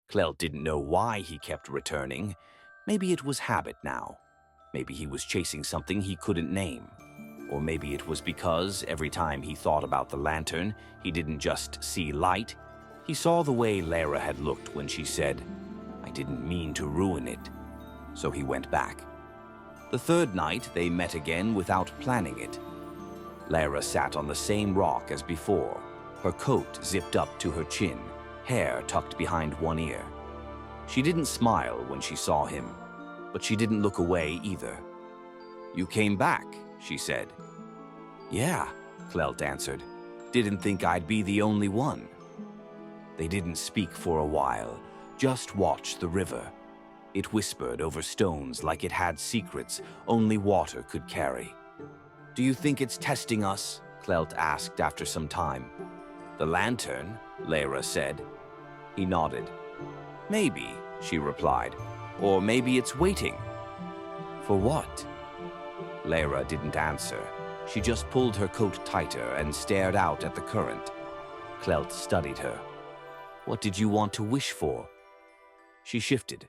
Clelt didn't know why he kept returning. Maybe it was habit now. Maybe he was chasing something he couldn't name. Or maybe it was because every time he thought about the lantern, he didn't just see light. He saw the way Leyra had looked when she said, "I didn't mean to ruin it." So he went back. The third night, they met again without planning it. Leyra sat on the same rock as before, her coat zipped up to her chin, hair tucked behind one ear. She didn't smile when she saw him, but she didn't look away either. "You came back," she said. "Yeah," Clelt answered. "Didn't think I'd be the only one." They didn't speak for a while, just watched the river. It whispered over stones like it had secrets only water could carry. "Do you think it's testing us?" Clelt asked after some time. "The lantern," Leyra said. He nodded. "Maybe," she replied. "Or maybe it's waiting." "For what?" Leyra didn't answer. She just pulled her coat tighter and stared out at the current. Clelt studied her. "What did you want to wish for?" She shifted.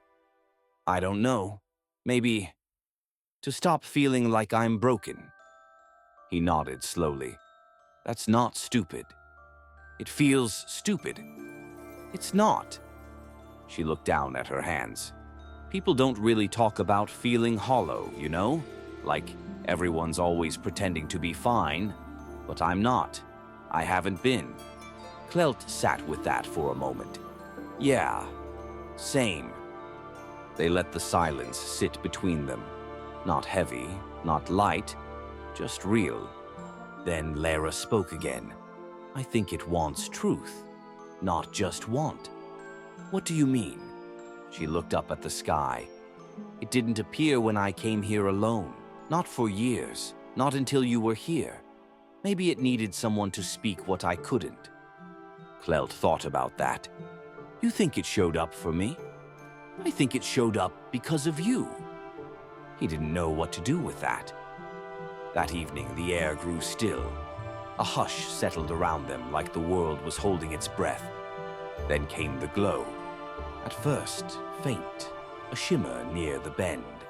"I don't know. Maybe to stop feeling like I'm broken." He nodded slowly. "That's not stupid." "It feels stupid." "It's not." She looked down at her hands. "People don't really talk about feeling hollow, you know? Like everyone's always pretending to be fine, but I'm not. I haven't been." Clelt sat with that for a moment. "Yeah, same." They let the silence sit between them. Not heavy, not light, just real. Then Leyra spoke again. "I think it wants truth, not just want." "What do you mean?" She looked up at the sky. "It didn't appear when I came here alone. Not for years, not until you were here. Maybe it needed someone to speak what I couldn't." Clelt thought about that. "You think it showed up for me?" "I think it showed up because of you." He didn't know what to do with that. That evening, the air grew still. A hush settled around them like the world was holding its breath. Then came the glow. At first, faint, a shimmer near the bend.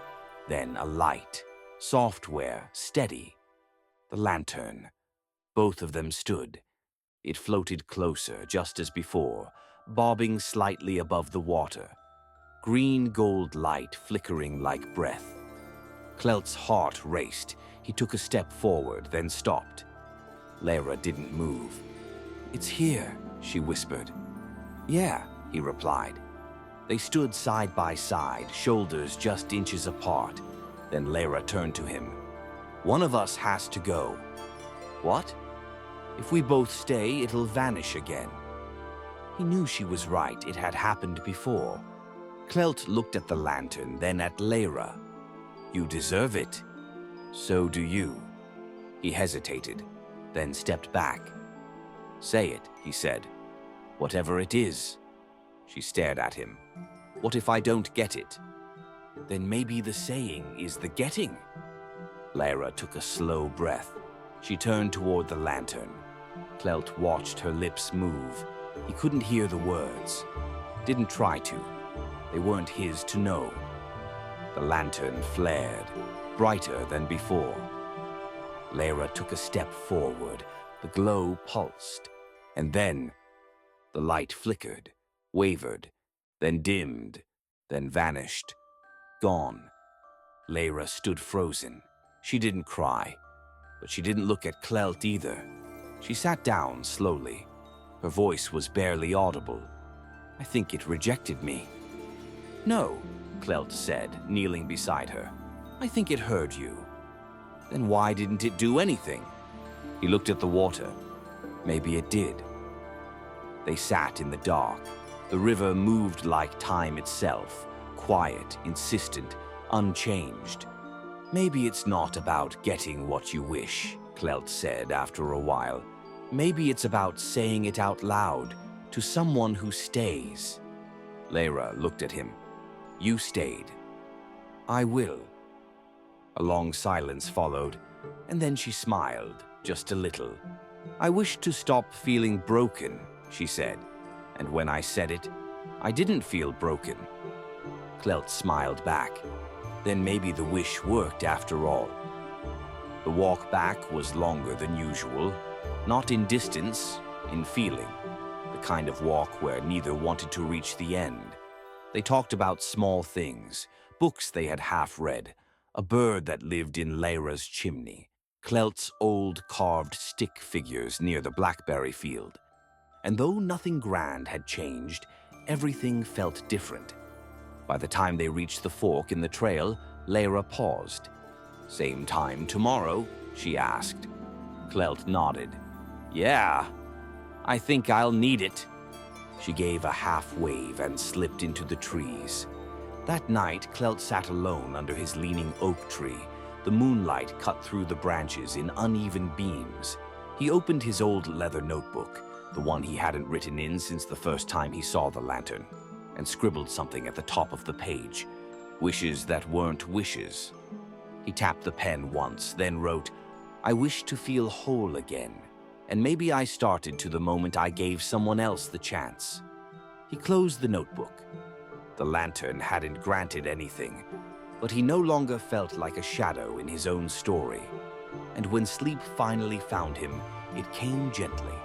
Then a light, software, steady. The lantern. Both of them stood. It floated closer, just as before, bobbing slightly above the water. Green gold light flickering like breath. Clelt's heart raced. He took a step forward, then stopped. Leyra didn't move. "It's here," she whispered. "Yeah," he replied. They stood side by side, shoulders just inches apart. Then Leyra turned to him. "One of us has to go." "What?" "If we both stay, it'll vanish again." He knew she was right. It had happened before. Clelt looked at the lantern, then at Leyra. "You deserve it." "So do you." He hesitated, then stepped back. "Say it," he said. "Whatever it is." She stared at him. "What if I don't get it?" "Then maybe the saying is the getting." Leyra took a slow breath. She turned toward the lantern. Clelt watched her lips move. He couldn't hear the words. Didn't try to. They weren't his to know. The lantern flared, brighter than before. Leyra took a step forward. The glow pulsed. And then the light flickered, wavered, then dimmed, then vanished. Gone. Leyra stood frozen. She didn't cry, but she didn't look at Clelt either. She sat down slowly. Her voice was barely audible. "I think it rejected me." "No," Clelt said, kneeling beside her. "I think it heard you." "Then why didn't it do anything?" He looked at the water. Maybe it did. They sat in the dark. The river moved like time itself, quiet, insistent, unchanged. "Maybe it's not about getting what you wish," Clelt said after a while. "Maybe it's about saying it out loud to someone who stays." Leyra looked at him. "You stayed." "I will." A long silence followed, and then she smiled, just a little. "I wish to stop feeling broken," she said. And when I said it, I didn't feel broken. Clelt smiled back. Then maybe the wish worked after all. The walk back was longer than usual, not in distance, in feeling. The kind of walk where neither wanted to reach the end. They talked about small things, books they had half read, a bird that lived in Leyra's chimney, Clelt's old carved stick figures near the blackberry field. And though nothing grand had changed, everything felt different. By the time they reached the fork in the trail, Leyra paused. "Same time tomorrow?" she asked. Clelt nodded. "Yeah, I think I'll need it." She gave a half wave and slipped into the trees. That night, Clelt sat alone under his leaning oak tree. The moonlight cut through the branches in uneven beams. He opened his old leather notebook, the one he hadn't written in since the first time he saw the lantern, and scribbled something at the top of the page. Wishes that weren't wishes. He tapped the pen once, then wrote, "I wish to feel whole again, and maybe I started to the moment I gave someone else the chance." He closed the notebook. The lantern hadn't granted anything, but he no longer felt like a shadow in his own story. And when sleep finally found him, it came gently.